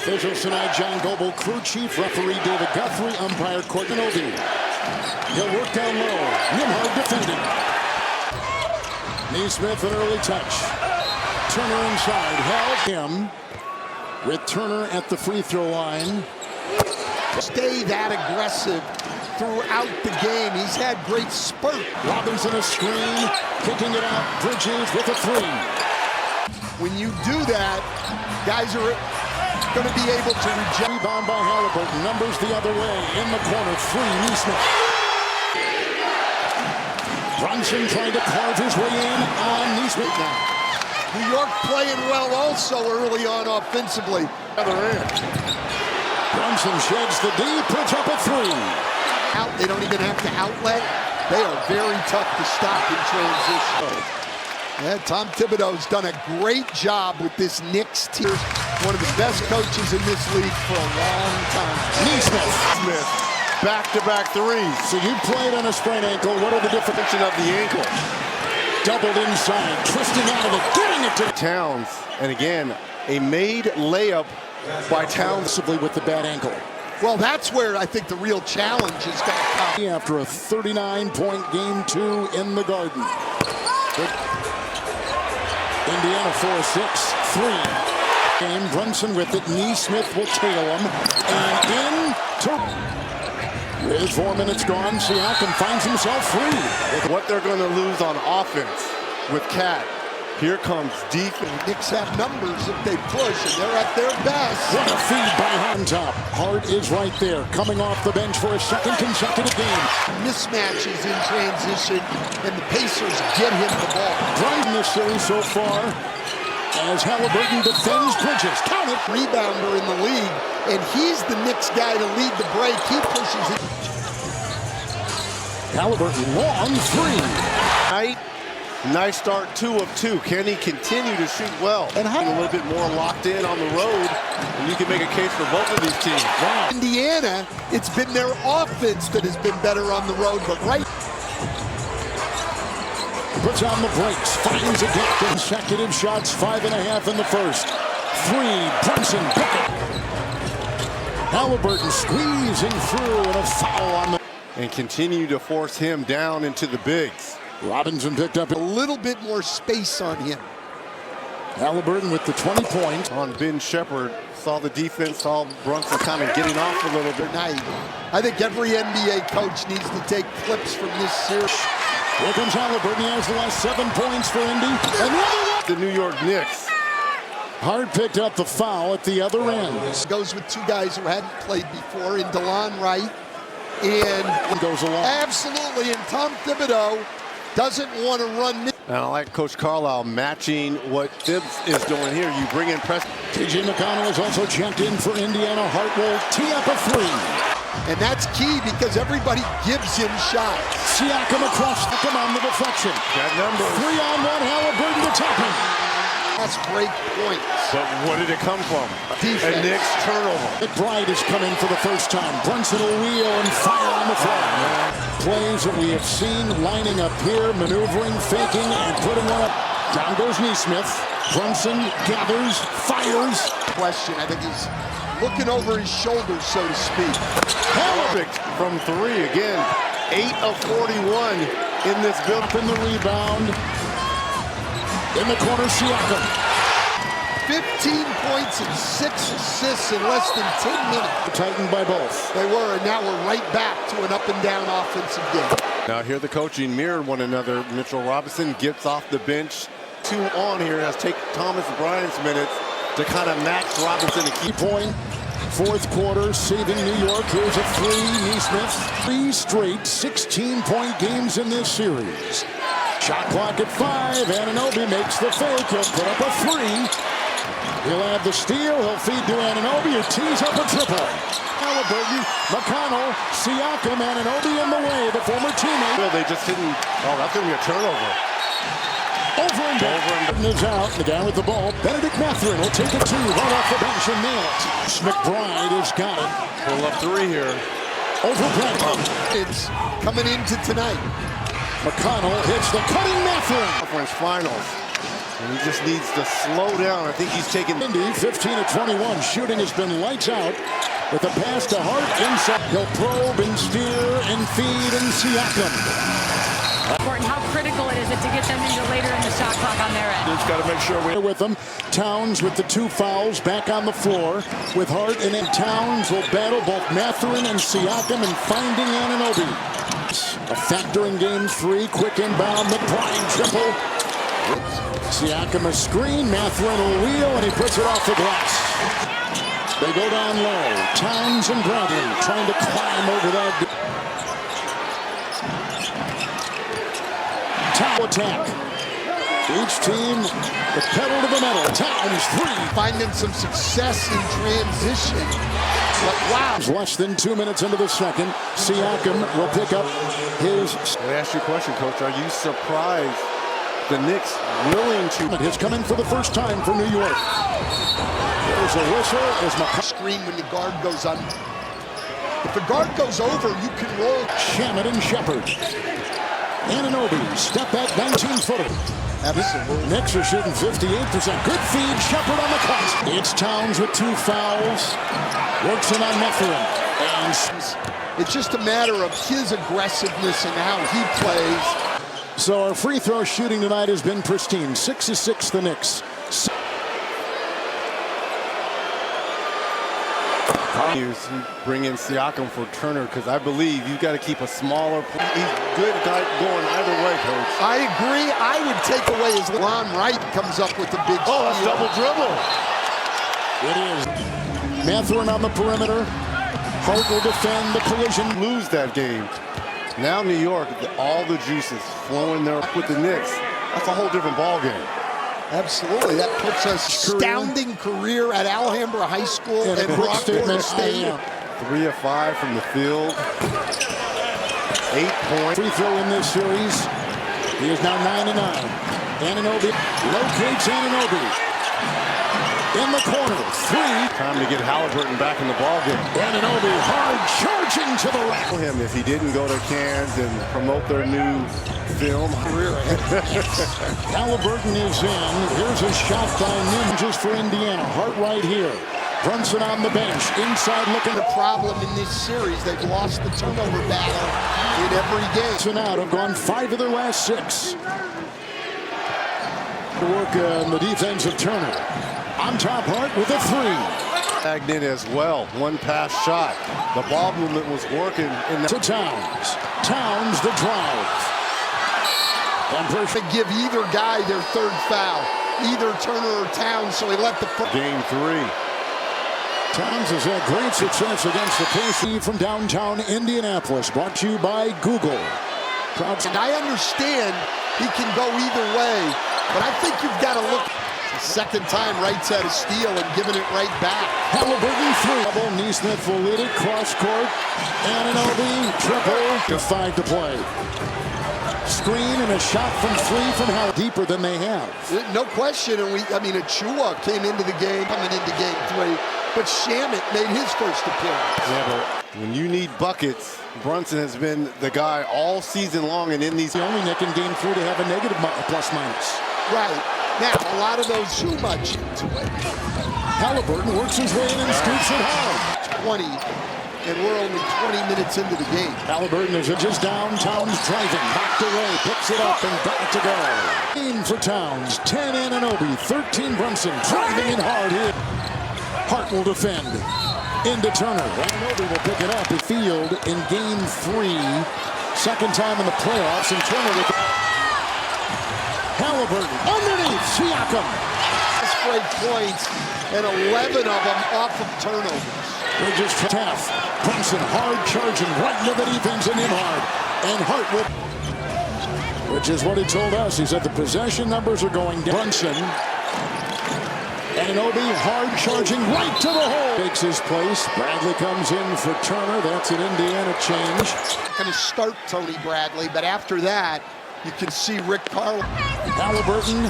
Officials tonight: John Goebel, crew chief, referee David Guthrie, umpire Courtney Obi. He'll work down low. Nimhard defending. Neesmith an early touch. Turner inside, held him with Turner at the free throw line. Stay that aggressive throughout the game. He's had great spurt. Robinson a screen, kicking it out. Bridges with a three. When you do that, guys are going to be able to reject. Rebound by Halliburton. Numbers the other way. In the corner, free. Neesmith. Brunson trying to carve his way in on Neesmith now. New York playing well also early on offensively. Other end. Brunson sheds the D, puts up a three. Out, they don't even have to outlet. They are very tough to stop in transition. Yeah, Tom Thibodeau's done a great job with this Knicks team. One of the best coaches in this league for a long time. Neesmith. Back-to-back threes. So you played on a sprained ankle. What are the differences of the ankle? Doubled inside, twisting out of it, getting it to Towns. And again, a made layup by Towns with the bad ankle. Well, that's where I think the real challenge is going to come. After a 39-point game 2 in the Garden. Indiana 4-6, 3. Game Brunson with it. Neesmith will tail him. And in to... With 4 minutes gone, Siakam finds himself free. What they're going to lose on offense with Cat. Here comes defense. Knicks have numbers if they push, and they're at their best. What a feed by Hantop. Hart is right there, coming off the bench for a second consecutive game. Mismatches in transition, and the Pacers get him the ball. Driving this series so far as Halliburton defends Bridges. Count it. Rebounder in the league, and he's the Knicks guy to lead the break. He pushes it. Halliburton, long three. Nice start, 2 of 2. Can he continue to shoot well? And a little bit more locked in on the road, and you can make a case for both of these teams. Wow. Indiana, it's been their offense that has been better on the road, but right. Puts on the brakes, finds a gap. Consecutive shots, 5.5 in the first. 3, Brunson, bucket. Halliburton squeezing through, and a foul on the... And continue to force him down into the bigs. Robinson picked up a little bit more space on him. Halliburton with the 20 points. On Ben Shepherd, saw the defense, saw Brunson kind of getting off a little bit. I think every NBA coach needs to take clips from this series. Here comes Halliburton. He has the last 7 points for Indy. And the other one. The New York Knicks. Hart picked up the foul at the other end. Goes with 2 guys who hadn't played before in DeLon Wright. And goes along. Absolutely. And Tom Thibodeau doesn't want to run. And I like Coach Carlisle matching what Thibs is doing here. You bring in Preston. T.J. McConnell is also checked in for Indiana. Hart will tee up a 3. And that's key because everybody gives him shots. Siakam across, Siakam on the deflection. Got numbers. 3-on-1, Halliburton to top him. That's break points. But what did it come from? Defense. A Knicks turnover. McBride is coming for the first time. Brunson will wheel and fire on the fly. Plays that we have seen lining up here, maneuvering, faking, and putting one up. Down goes Neesmith. Brunson gathers, fires. Question, I think he's looking over his shoulder, so to speak. Perfect from 3 again. 8 of 41 in this build. Up in the rebound. In the corner, Siakam. 15 points and 6 assists in less than 10 minutes. Tightened by both. They were, and now we're right back to an up-and-down offensive game. Now here the coaching mirror one another. Mitchell Robinson gets off the bench. 2 on here has taken Thomas Bryant's minutes to kind of match Robinson. Key point, 4th quarter, saving New York. Here's a 3, Neesmith. 3 straight 16-point games in this series. Shot clock at 5. Anunoby makes the fake. He'll put up a 3. He'll add the steal. He'll feed to Anunoby, who tees up a triple. Halliburton, McConnell, Siakam, Anunoby in the way. The former teammate. Well, they just didn't. Oh, that's going to be a turnover. Over and back. Is out. The guy with the ball. Benedict Mathurin will take a 2 right off the bench and nail it. McBride has got it. Pull up 3 here. Over Brent. It's coming into tonight. McConnell hits the cutting Mathurin. Conference finals. And he just needs to slow down. I think he's taking 15 of 21. Shooting has been lights out. With a pass to Hart inside. He'll probe and steer and feed and Siakam. Important how critical it is to get them into later in the shot clock on their end. Just got to make sure we're with them. Towns with the 2 fouls back on the floor with Hart, and then Towns will battle both Mathurin and Siakam and finding Anunoby. A factor in game 3. Quick inbound. McBride triple. Siakam a screen. Mathurin will wheel, and he puts it off the glass. They go down low. Towns and Bradley trying to climb over that. Towel attack. Each team the pedal to the metal. Towns 3. Finding some success in transition. But wow. Less than 2 minutes into the second. Siakam will pick up his. I asked you a question, Coach. Are you surprised the Knicks willing to? Has come in for the first time for New York. There's a whistle as my screen when the guard goes on. If the guard goes over, you can roll. Shamet and Shepard. Anunoby, step back 19-footer. Absolutely. Knicks are shooting 58%. Good feed, Shepard on the cut. It's Towns with 2 fouls. Works in on Mathurin. And it's just a matter of his aggressiveness and how he plays. So our free throw shooting tonight has been pristine. 6 of 6 the Knicks. You bring in Siakam for Turner because I believe you've got to keep a smaller. He's good guy going either way, Coach. I agree. I would take away his Lon Wright comes up with the big. Oh, that's double dribble. It is. Mathurin on the perimeter. Hart will defend the collision. Lose that game. Now New York, all the juices flowing there with the Knicks. That's a whole different ball game. Absolutely, that puts us astounding career at Alhambra High School and Rockport State. 3 of 5 from the field. 8 points. Free throw in this series. He is now 9 of 9. Anunoby locates Anunoby in the corner. 3. Time to get Halliburton back in the ball game. Anunoby hard charging to the rack. Him if he didn't go to Cannes and promote their new film. Halliburton is in. Here's a shot by Ninjas for Indiana. Hart right here. Brunson on the bench. Inside looking. The problem in this series, they've lost the turnover battle in every game. Brunson out have gone 5 of their last 6. To work on the defense of Turner. On top, Hart with a 3. Tagged in as well. 1 pass shot. The ball movement was working. To Towns. Towns the drive. And to give either guy their 3rd foul, either Turner or Towns, so he let the game 3. Towns has had great success against the KC from downtown Indianapolis. Brought to you by Google. And I understand he can go either way, but I think you've got to look. Second time Wright's had a steal and giving it right back. Halliburton 3. Double. Neesmith will lead it. Cross court. Anunoby triple. 5 to play. Screen and a shot from 3 from how deeper than they have. No question. And Achua came into the game, coming into game 3, but Shamet made his first appearance. Yeah, but when you need buckets, Brunson has been the guy all season long, and in these. The only Nick in game 3 to have a negative plus minus. Right. Now, a lot of those too much into it. Halliburton works his way in and scoops it hard. 20, and we're only 20 minutes into the game. Halliburton is just down. Towns driving, backed away, picks it up and back to go. 15 for Towns, 10 Anunoby, 13 Brunson, driving in hard here. Hart will defend. Into Turner. Anunoby will pick it up. The field in game 3. Second time in the playoffs, and Turner with Halliburton underneath Siakam. Straight points, and 11 of them off of turnovers. They're just tough. Brunson hard charging right into the defense and in hard. And Hart will, which is what he told us. He said the possession numbers are going down. Brunson. Anunoby hard charging right to the hole. Takes his place. Bradley comes in for Turner. That's an Indiana change. Going to start Tony Bradley, but after that, you can see Rick Carl. Halliburton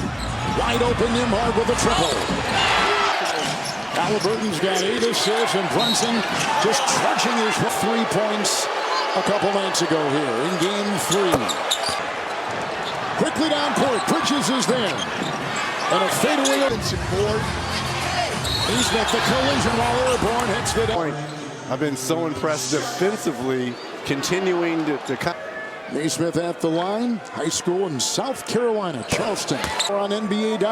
wide open, Nimhard with a triple. Halliburton's got 8 assists, and Brunson just trudging his 3 points a couple nights ago here in game 3. Quickly down court, Bridges is there. And a fadeaway. Board. Neesmith, the collision while airborne hits the Point. I've been so impressed defensively, continuing to Neesmith at the line. High school in South Carolina, Charleston. Or on NBA.com/ID.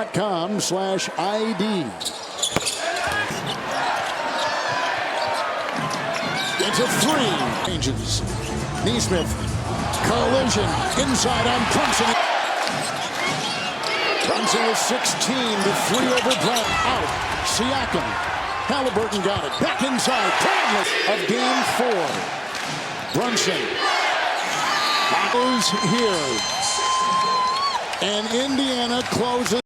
Into three. Changes. Neesmith. Collision. Inside on Brunson. Brunson with 16. The three over Brown. Out. Siakam. Halliburton got it. Back inside. Bradley of game 4. Brunson. Is here. And Indiana closes.